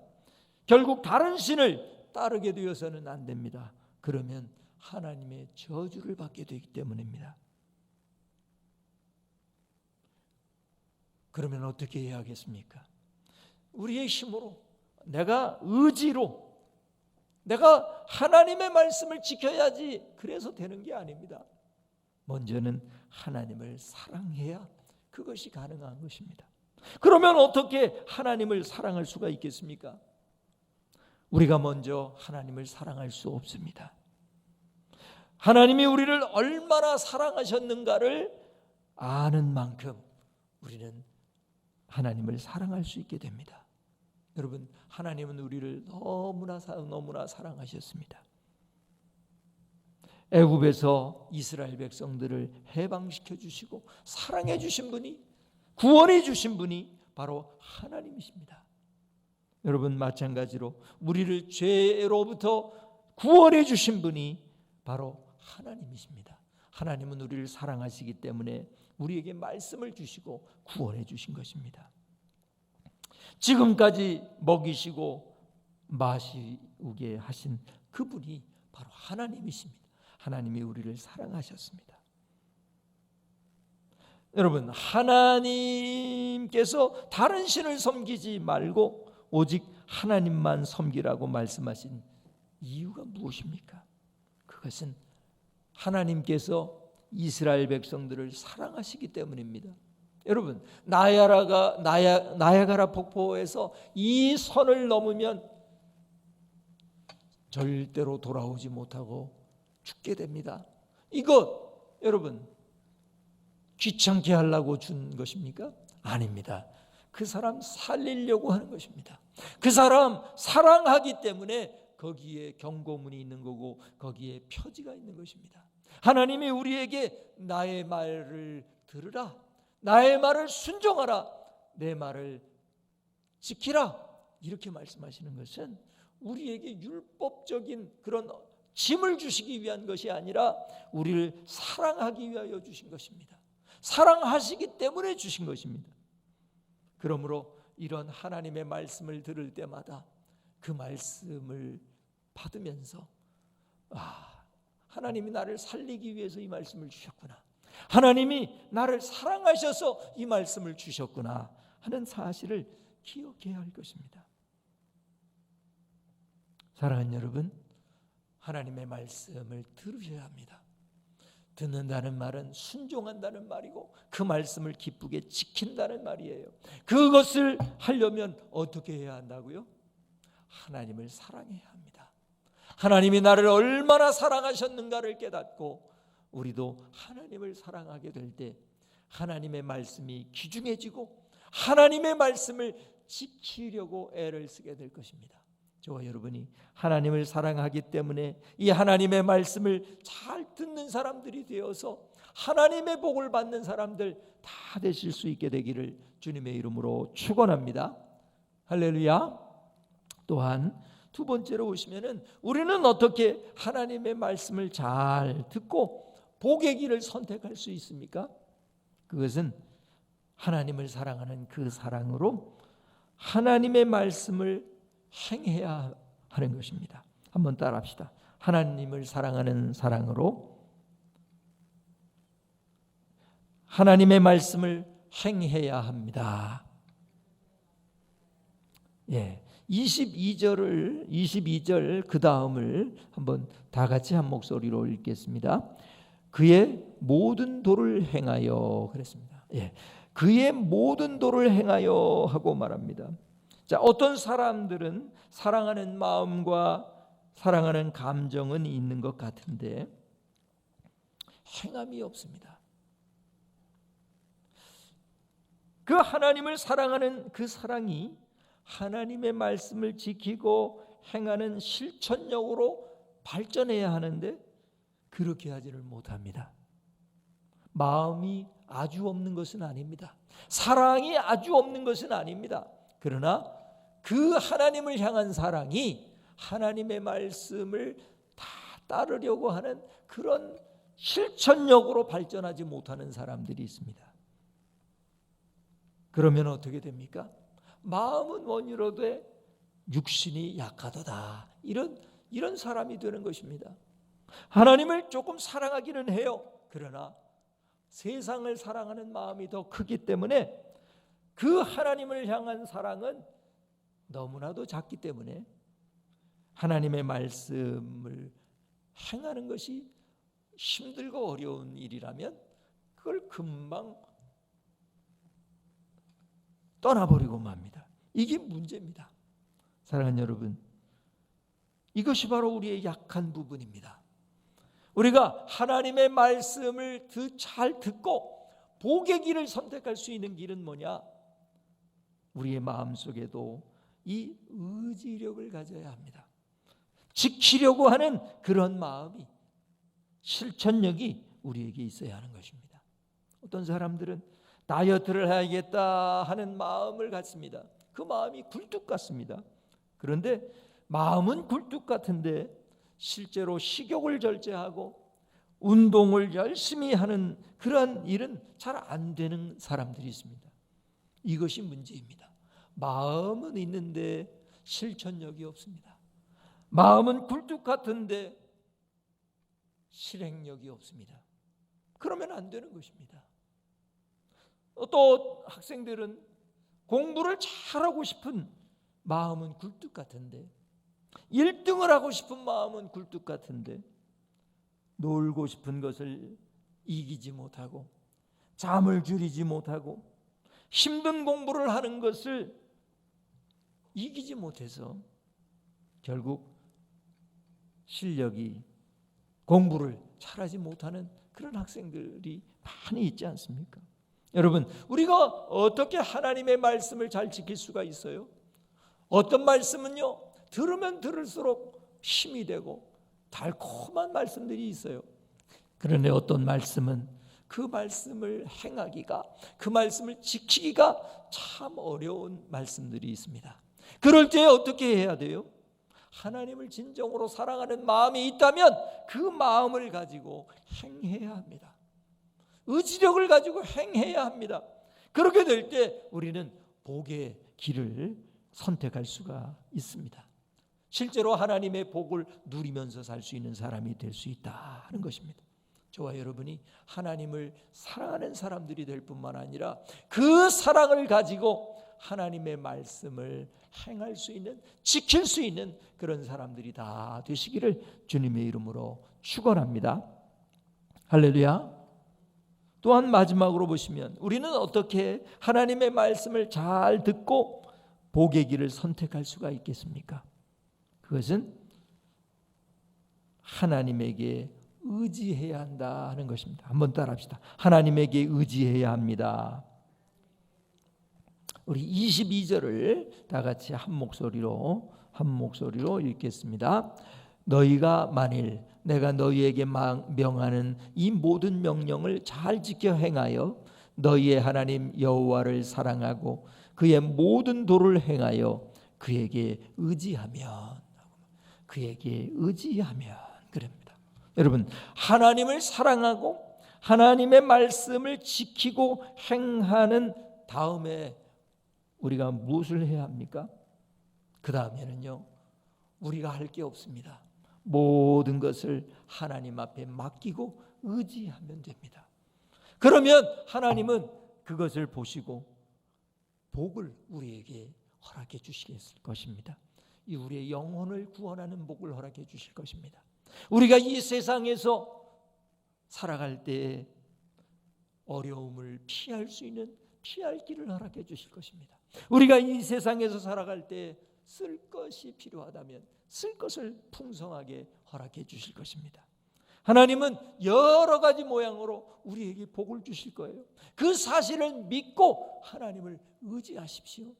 결국 다른 신을 따르게 되어서는 안 됩니다. 그러면 하나님의 저주를 받게 되기 때문입니다. 그러면 어떻게 해야 하겠습니까? 우리의 힘으로, 내가 의지로, 내가 하나님의 말씀을 지켜야지 그래서 되는 게 아닙니다. 먼저는 하나님을 사랑해야 그것이 가능한 것입니다. 그러면 어떻게 하나님을 사랑할 수가 있겠습니까? 우리가 먼저 하나님을 사랑할 수 없습니다. 하나님이 우리를 얼마나 사랑하셨는가를 아는 만큼 우리는 하나님을 사랑할 수 있게 됩니다. 여러분, 하나님은 우리를 너무나 사랑하셨습니다. 애굽에서 이스라엘 백성들을 해방시켜 주시고 사랑해 주신 분이, 구원해 주신 분이 바로 하나님이십니다. 여러분, 마찬가지로 우리를 죄로부터 구원해 주신 분이 바로 하나님이십니다. 하나님은 우리를 사랑하시기 때문에 우리에게 말씀을 주시고 구원해 주신 것입니다. 지금까지 먹이시고 마시게 하신 그분이 바로 하나님이십니다. 하나님이 우리를 사랑하셨습니다. 여러분, 하나님께서 다른 신을 섬기지 말고 오직 하나님만 섬기라고 말씀하신 이유가 무엇입니까? 그것은 하나님께서 이스라엘 백성들을 사랑하시기 때문입니다. 여러분, 나야가라 폭포에서 이 선을 넘으면 절대로 돌아오지 못하고 죽게 됩니다. 이것 여러분 귀찮게 하려고 준 것입니까? 아닙니다. 그 사람 살리려고 하는 것입니다. 그 사람 사랑하기 때문에 거기에 경고문이 있는 거고 거기에 표지가 있는 것입니다. 하나님이 우리에게 나의 말을 들으라, 나의 말을 순종하라, 내 말을 지키라 이렇게 말씀하시는 것은 우리에게 율법적인 그런 짐을 주시기 위한 것이 아니라 우리를 사랑하기 위하여 주신 것입니다. 사랑하시기 때문에 주신 것입니다. 그러므로 이런 하나님의 말씀을 들을 때마다 그 말씀을 받으면서 하나님이 나를 살리기 위해서 이 말씀을 주셨구나, 하나님이 나를 사랑하셔서 이 말씀을 주셨구나 하는 사실을 기억해야 할 것입니다. 사랑하는 여러분, 하나님의 말씀을 들으셔야 합니다. 듣는다는 말은 순종한다는 말이고 그 말씀을 기쁘게 지킨다는 말이에요. 그것을 하려면 어떻게 해야 한다고요? 하나님을 사랑해야 합니다. 하나님이 나를 얼마나 사랑하셨는가를 깨닫고 우리도 하나님을 사랑하게 될 때 하나님의 말씀이 귀중해지고 하나님의 말씀을 지키려고 애를 쓰게 될 것입니다. 저와 여러분이 하나님을 사랑하기 때문에 이 하나님의 말씀을 잘 듣는 사람들이 되어서 하나님의 복을 받는 사람들 다 되실 수 있게 되기를 주님의 이름으로 축원합니다. 할렐루야. 또한 두 번째로 보시면은 우리는 어떻게 하나님의 말씀을 잘 듣고 복의 길을 선택할 수 있습니까? 그것은 하나님을 사랑하는 그 사랑으로 하나님의 말씀을 행해야 하는 것입니다. 한번 따라합시다. 하나님을 사랑하는 사랑으로 하나님의 말씀을 행해야 합니다. 22절 그 다음을 한번 다 같이 한 목소리로 읽겠습니다. 그의 모든 도를 행하여 그랬습니다. 그의 모든 도를 행하여 하고 말합니다. 자, 어떤 사람들은 사랑하는 마음과 사랑하는 감정은 있는 것 같은데 행함이 없습니다. 그 하나님을 사랑하는 그 사랑이 하나님의 말씀을 지키고 행하는 실천력으로 발전해야 하는데 그렇게 하지를 못합니다. 마음이 아주 없는 것은 아닙니다. 사랑이 아주 없는 것은 아닙니다. 그러나 그 하나님을 향한 사랑이 하나님의 말씀을 다 따르려고 하는 그런 실천력으로 발전하지 못하는 사람들이 있습니다. 그러면 어떻게 됩니까? 마음은 원이로되 육신이 약하도다. 이런 사람이 되는 것입니다. 하나님을 조금 사랑하기는 해요. 그러나 세상을 사랑하는 마음이 더 크기 때문에 그 하나님을 향한 사랑은 너무나도 작기 때문에 하나님의 말씀을 행하는 것이 힘들고 어려운 일이라면 그걸 금방 떠나버리고 맙니다. 이게 문제입니다. 사랑하는 여러분, 이것이 바로 우리의 약한 부분입니다. 우리가 하나님의 말씀을 잘 듣고 복의 길을 선택할 수 있는 길은 뭐냐? 우리의 마음속에도 이 의지력을 가져야 합니다. 지키려고 하는 그런 마음이, 실천력이 우리에게 있어야 하는 것입니다. 어떤 사람들은 다이어트를 해야겠다 하는 마음을 갖습니다. 그 마음이 굴뚝 같습니다. 그런데 마음은 굴뚝 같은데 실제로 식욕을 절제하고 운동을 열심히 하는 그런 일은 잘 안 되는 사람들이 있습니다. 이것이 문제입니다. 마음은 있는데 실천력이 없습니다. 마음은 굴뚝 같은데 실행력이 없습니다. 그러면 안 되는 것입니다. 또 학생들은 공부를 잘하고 싶은 마음은 굴뚝 같은데, 1등을 하고 싶은 마음은 굴뚝 같은데, 놀고 싶은 것을 이기지 못하고, 잠을 줄이지 못하고, 힘든 공부를 하는 것을 이기지 못해서 결국 실력이, 공부를 잘하지 못하는 그런 학생들이 많이 있지 않습니까? 여러분, 우리가 어떻게 하나님의 말씀을 잘 지킬 수가 있어요? 어떤 말씀은요, 들으면 들을수록 힘이 되고 달콤한 말씀들이 있어요. 그런데 어떤 말씀은 그 말씀을 행하기가, 그 말씀을 지키기가 참 어려운 말씀들이 있습니다. 그럴 때 어떻게 해야 돼요? 하나님을 진정으로 사랑하는 마음이 있다면 그 마음을 가지고 행해야 합니다. 의지력을 가지고 행해야 합니다. 그렇게 될 때 우리는 복의 길을 선택할 수가 있습니다. 실제로 하나님의 복을 누리면서 살 수 있는 사람이 될 수 있다는 것입니다. 저와 여러분이 하나님을 사랑하는 사람들이 될 뿐만 아니라 그 사랑을 가지고 하나님의 말씀을 행할 수 있는, 지킬 수 있는 그런 사람들이 다 되시기를 주님의 이름으로 축원합니다. 할렐루야. 또한 마지막으로 보시면 우리는 어떻게 하나님의 말씀을 잘 듣고 복의 길을 선택할 수가 있겠습니까? 그것은 하나님에게 의지해야 한다는 것입니다. 한번 따라합시다. 하나님에게 의지해야 합니다. 우리 22절을 다 같이 한 목소리로 읽겠습니다. 너희가 만일 내가 너희에게 명하는 이 모든 명령을 잘 지켜 행하여 너희의 하나님 여호와를 사랑하고 그의 모든 도를 행하여 그에게 의지하면 그럽니다. 여러분, 하나님을 사랑하고 하나님의 말씀을 지키고 행하는 다음에 우리가 무엇을 해야 합니까? 그 다음에는요, 우리가 할 게 없습니다. 모든 것을 하나님 앞에 맡기고 의지하면 됩니다. 그러면 하나님은 그것을 보시고 복을 우리에게 허락해 주시겠을 것입니다. 이 우리의 영혼을 구원하는 복을 허락해 주실 것입니다. 우리가 이 세상에서 살아갈 때 어려움을 피할 수 있는 피할 길을 허락해 주실 것입니다. 우리가 이 세상에서 살아갈 때 쓸 것이 필요하다면 쓸 것을 풍성하게 허락해 주실 것입니다. 하나님은 여러 가지 모양으로 우리에게 복을 주실 거예요. 그 사실을 믿고 하나님을 의지하십시오.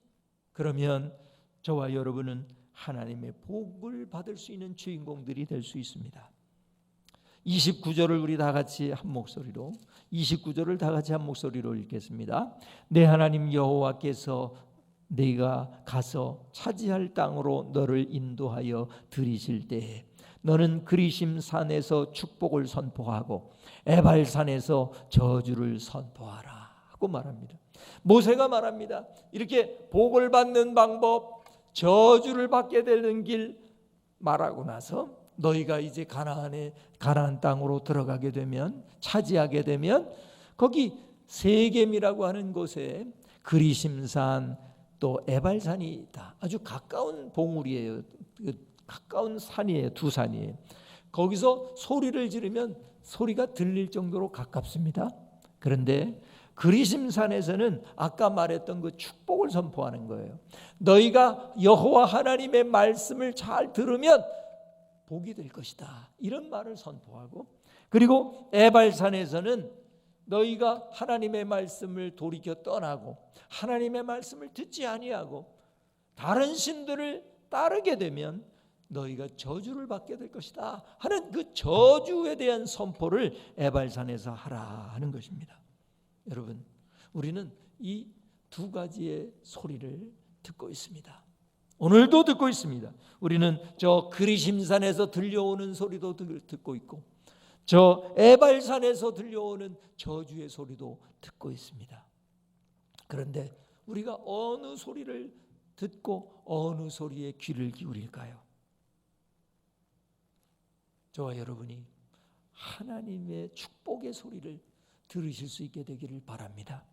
그러면 저와 여러분은 하나님의 복을 받을 수 있는 주인공들이 될 수 있습니다. 29절을 우리 다 같이 한 목소리로 29절을 다 같이 한 목소리로 읽겠습니다. 내 하나님 여호와께서 네가 가서 차지할 땅으로 너를 인도하여 들이실 때에 너는 그리심 산에서 축복을 선포하고 에발산에서 저주를 선포하라 하고 말합니다. 모세가 말합니다. 이렇게 복을 받는 방법, 저주를 받게 되는 길 말하고 나서 너희가 이제 가나안 땅으로 들어가게 되면, 차지하게 되면 거기 세겜이라고 하는 곳에 그리심산 또 에발산이 있다. 아주 가까운 봉우리예요. 가까운 산이에요. 두 산이에요. 거기서 소리를 지르면 소리가 들릴 정도로 가깝습니다. 그런데 그리심산에서는 아까 말했던 그 축복을 선포하는 거예요. 너희가 여호와 하나님의 말씀을 잘 들으면 복이 될 것이다. 이런 말을 선포하고, 그리고 에발산에서는 너희가 하나님의 말씀을 돌이켜 떠나고 하나님의 말씀을 듣지 아니하고 다른 신들을 따르게 되면 너희가 저주를 받게 될 것이다 하는 그 저주에 대한 선포를 에발산에서 하라 하는 것입니다. 여러분, 우리는 이 두 가지의 소리를 듣고 있습니다. 오늘도 듣고 있습니다. 우리는 저 그리심산에서 들려오는 소리도 듣고 있고 저 에발산에서 들려오는 저주의 소리도 듣고 있습니다. 그런데 우리가 어느 소리를 듣고 어느 소리에 귀를 기울일까요? 저와 여러분이 하나님의 축복의 소리를 들으실 수 있게 되기를 바랍니다.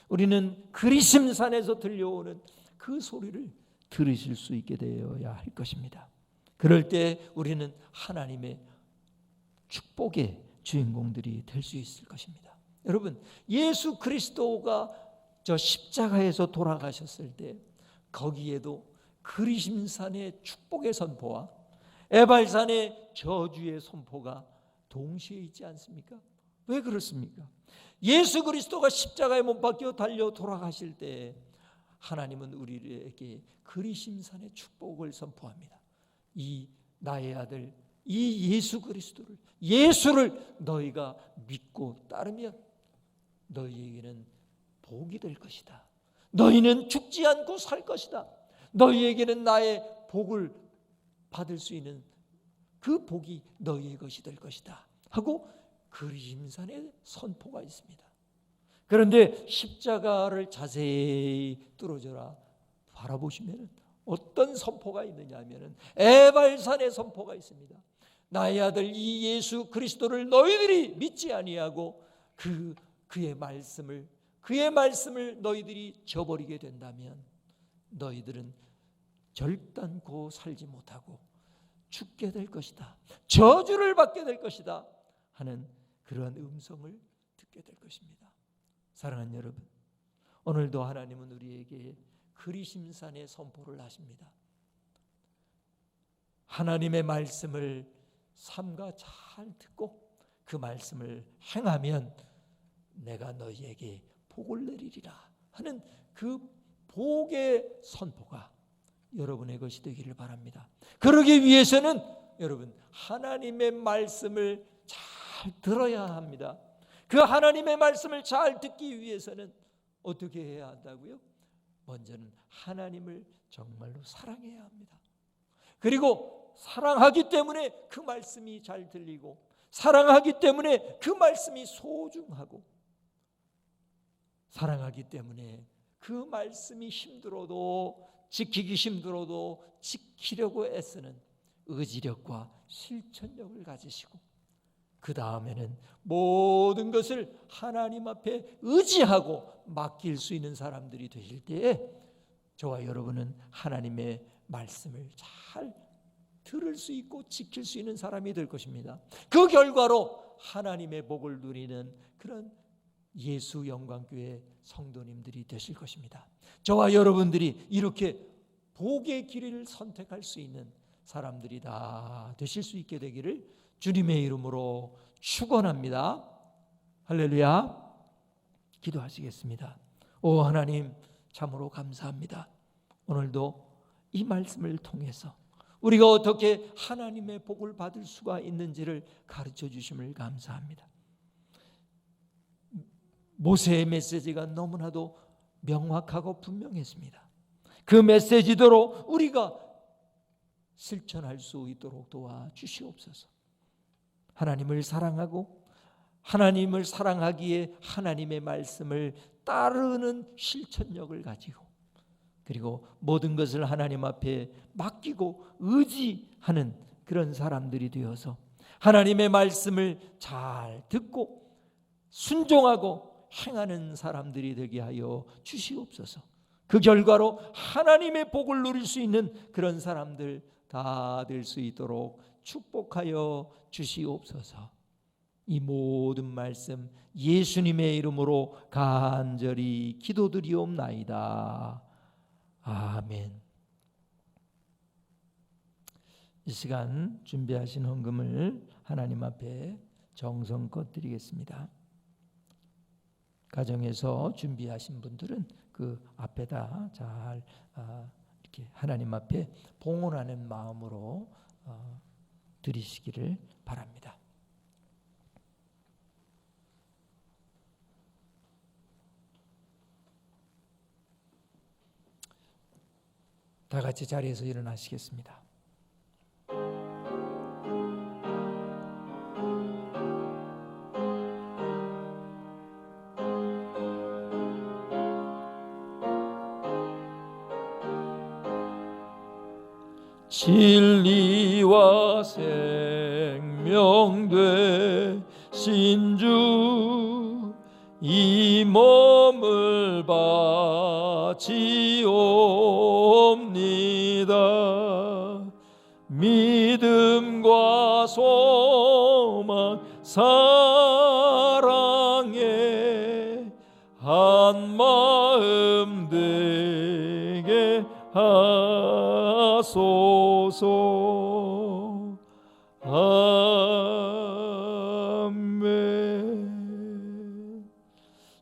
우리는 그리심산에서 들려오는 그 소리를 들으실 수 있게 되어야 할 것입니다. 그럴 때 우리는 하나님의 축복의 주인공들이 될 수 있을 것입니다. 여러분, 예수 그리스도가 저 십자가에서 돌아가셨을 때 거기에도 그리심산의 축복의 선포와 에발산의 저주의 선포가 동시에 있지 않습니까? 왜 그렇습니까? 예수 그리스도가 십자가에 못 박혀 달려 돌아가실 때 하나님은 우리에게 그리심산의 축복을 선포합니다. 이 나의 아들 이 예수 그리스도를, 예수를 너희가 믿고 따르면 너희에게는 복이 될 것이다. 너희는 죽지 않고 살 것이다. 너희에게는 나의 복을 받을 수 있는 그 복이 너희의 것이 될 것이다 하고 그리심산의 선포가 있습니다. 그런데 십자가를 자세히 뚫어져라 바라보시면 어떤 선포가 있느냐 하면 에발산의 선포가 있습니다. 나의 아들 이 예수 그리스도를 너희들이 믿지 아니하고 그의 말씀을 너희들이 저버리게 된다면 너희들은 결단코 살지 못하고 죽게 될 것이다. 저주를 받게 될 것이다 하는 그러한 음성을 듣게 될 것입니다. 사랑하는 여러분, 오늘도 하나님은 우리에게 그리심산의 선포를 하십니다. 하나님의 말씀을 삼가 잘 듣고 그 말씀을 행하면 내가 너희에게 복을 내리리라 하는 그 복의 선포가 여러분의 것이 되기를 바랍니다. 그러기 위해서는 여러분 하나님의 말씀을 잘 들어야 합니다. 그 하나님의 말씀을 잘 듣기 위해서는 어떻게 해야 한다고요? 먼저는 하나님을 정말로 사랑해야 합니다. 그리고 사랑하기 때문에 그 말씀이 잘 들리고 사랑하기 때문에 그 말씀이 소중하고 사랑하기 때문에 그 말씀이 힘들어도 지키기 힘들어도 지키려고 애쓰는 의지력과 실천력을 가지시고 그 다음에는 모든 것을 하나님 앞에 의지하고 맡길 수 있는 사람들이 되실 때에 저와 여러분은 하나님의 말씀을 잘 들을 수 있고 지킬 수 있는 사람이 될 것입니다. 그 결과로 하나님의 복을 누리는 그런 예수 영광교회 성도님들이 되실 것입니다. 저와 여러분들이 이렇게 복의 길을 선택할 수 있는 사람들이 다 되실 수 있게 되기를 주님의 이름으로 축원합니다. 할렐루야. 기도하시겠습니다. 오 하나님, 참으로 감사합니다. 오늘도 이 말씀을 통해서 우리가 어떻게 하나님의 복을 받을 수가 있는지를 가르쳐 주심을 감사합니다. 모세의 메시지가 너무나도 명확하고 분명했습니다. 그 메시지대로 우리가 실천할 수 있도록 도와주시옵소서. 하나님을 사랑하고 하나님을 사랑하기에 하나님의 말씀을 따르는 실천력을 가지고 그리고 모든 것을 하나님 앞에 맡기고 의지하는 그런 사람들이 되어서 하나님의 말씀을 잘 듣고 순종하고 행하는 사람들이 되게 하여 주시옵소서. 그 결과로 하나님의 복을 누릴 수 있는 그런 사람들 다 될 수 있도록 축복하여 주시옵소서. 이 모든 말씀 예수님의 이름으로 간절히 기도드리옵나이다. 아멘. 이 시간 준비하신 헌금을 하나님 앞에 정성껏 드리겠습니다. 가정에서 준비하신 분들은 그 앞에다 잘 이렇게 하나님 앞에 봉헌하는 마음으로 드리시기를 바랍니다. 다 같이 자리에서 일어나시겠습니다. 진리와 생명 지옵니다. 믿음과 소망 사랑에 한 마음 되게 하소서. 아멘.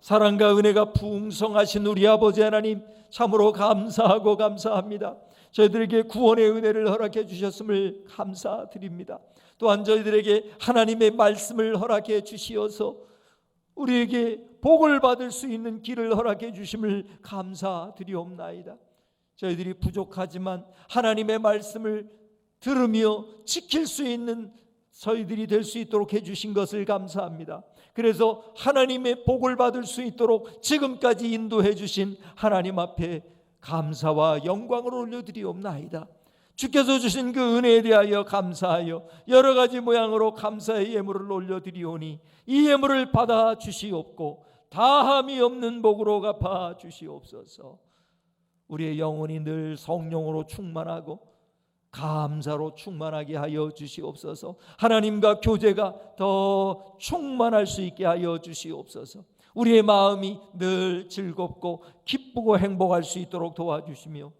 사랑과 은혜가 풍성하신 우리 아버지 하나님, 참으로 감사하고 감사합니다. 저희들에게 구원의 은혜를 허락해 주셨음을 감사드립니다. 또한 저희들에게 하나님의 말씀을 허락해 주시어서 우리에게 복을 받을 수 있는 길을 허락해 주심을 감사드리옵나이다. 저희들이 부족하지만 하나님의 말씀을 들으며 지킬 수 있는 저희들이 될 수 있도록 해주신 것을 감사합니다. 그래서 하나님의 복을 받을 수 있도록 지금까지 인도해 주신 하나님 앞에 감사와 영광을 올려드리옵나이다. 주께서 주신 그 은혜에 대하여 감사하여 여러 가지 모양으로 감사의 예물을 올려드리오니 이 예물을 받아 주시옵고 다함이 없는 복으로 갚아 주시옵소서. 우리의 영혼이 늘 성령으로 충만하고 감사로 충만하게 하여 주시옵소서. 하나님과 교제가 더 충만할 수 있게 하여 주시옵소서. 우리의 마음이 늘 즐겁고 기쁘고 행복할 수 있도록 도와주시며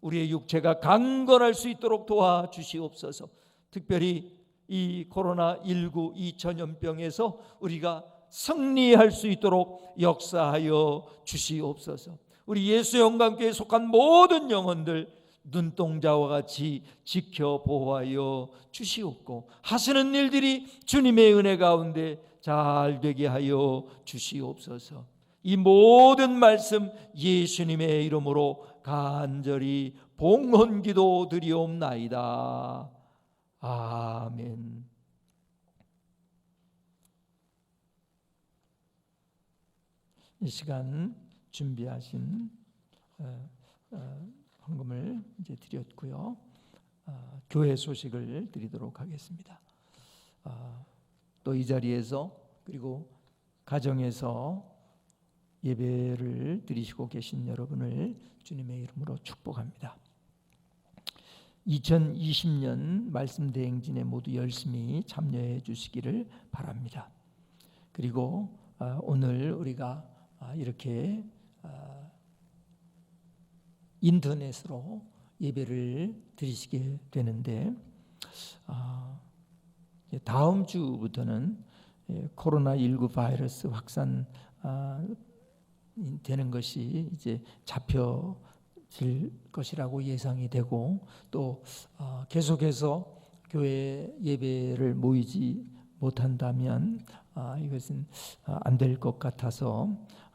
우리의 육체가 강건할 수 있도록 도와주시옵소서. 특별히 이 코로나19 이 전염병에서 우리가 승리할 수 있도록 역사하여 주시옵소서. 우리 예수 영광교회에 속한 모든 영혼들 눈동자와 같이 지켜 보호하여 주시옵고 하시는 일들이 주님의 은혜 가운데 잘 되게 하여 주시옵소서. 이 모든 말씀 예수님의 이름으로 간절히 봉헌기도 드리옵나이다. 아멘. 이 시간 준비하신 헌금을 이제 드렸고요. 교회 소식을 드리도록 하겠습니다. 또 이 자리에서 그리고 가정에서 예배를 드리시고 계신 여러분을 주님의 이름으로 축복합니다. 2020년 말씀 대행진에 모두 열심히 참여해 주시기를 바랍니다. 그리고 오늘 우리가 이렇게 인터넷으로 예배를 드리시게 되는데 다음 주부터는 코로나19 바이러스 확산 되는 것이 이제 잡혀질 것이라고 예상이 되고 또 계속해서 교회 예배를 모이지 못한다면 이것은 안 될 것 같아서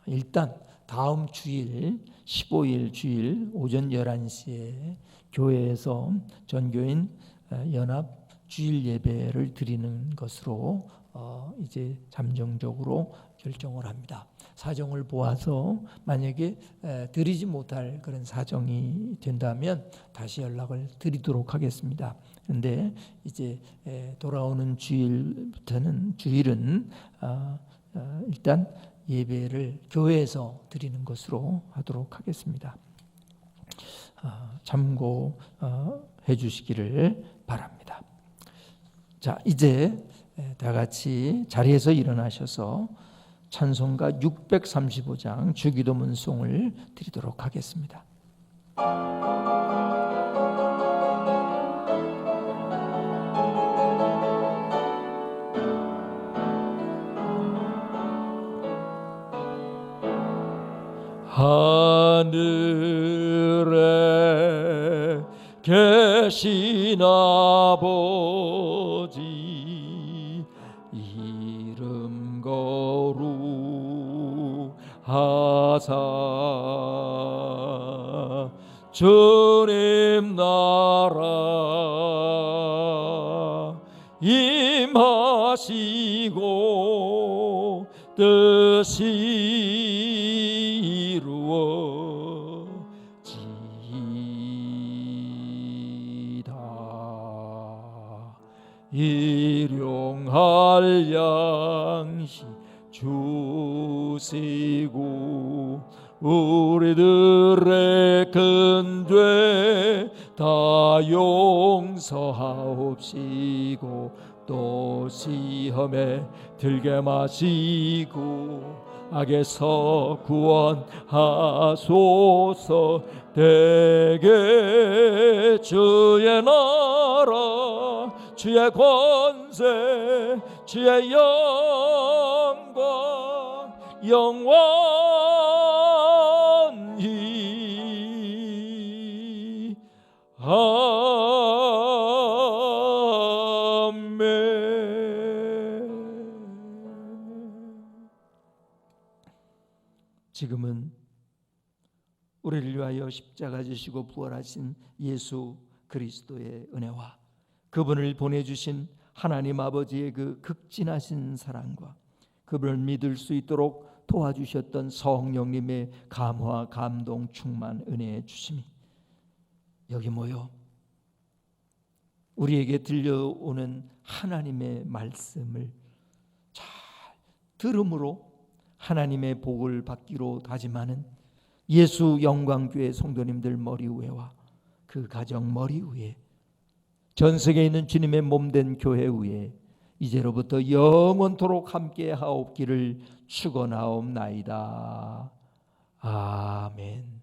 일단 다음 주일 15일 주일 오전 11시에 교회에서 전교인 연합 주일 예배를 드리는 것으로 이제 잠정적으로 결정을 합니다. 사정을 보아서 만약에 드리지 못할 그런 사정이 된다면 다시 연락을 드리도록 하겠습니다. 그런데 이제 돌아오는 주일은 일단 예배를 교회에서 드리는 것으로 하도록 하겠습니다. 참고해 주시기를 바랍니다. 자, 이제 다 같이 자리에서 일어나셔서 찬송가 635장 주기도문송을 드리도록 하겠습니다. 하늘에 계신 아버지 이름 거룩하사 주님 나라 임하시고 뜻이 이루어지이다. 일용할 양식 주시고 우리들의 큰 죄 다 용서하옵시고 또 시험에 들게 마시고 악에서 구원하소서. 대개 주의 나라 주의 권세 주의 영광 영원히 아멘. 지금은 우리를 위하여 십자가 지시고 부활하신 예수 그리스도의 은혜와 그분을 보내주신 하나님 아버지의 그 극진하신 사랑과 그분을 믿을 수 있도록 도와주셨던 성령님의 감화 감동 충만 은혜의 주심이 여기 모여 우리에게 들려오는 하나님의 말씀을 잘 들음으로 하나님의 복을 받기로 다짐하는 예수 영광교회 성도님들 머리 위에와 그 가정 머리 위에 전 세계에 있는 주님의 몸된 교회 위에 이제로부터 영원토록 함께 하옵기를 축원하옵나이다. 아멘.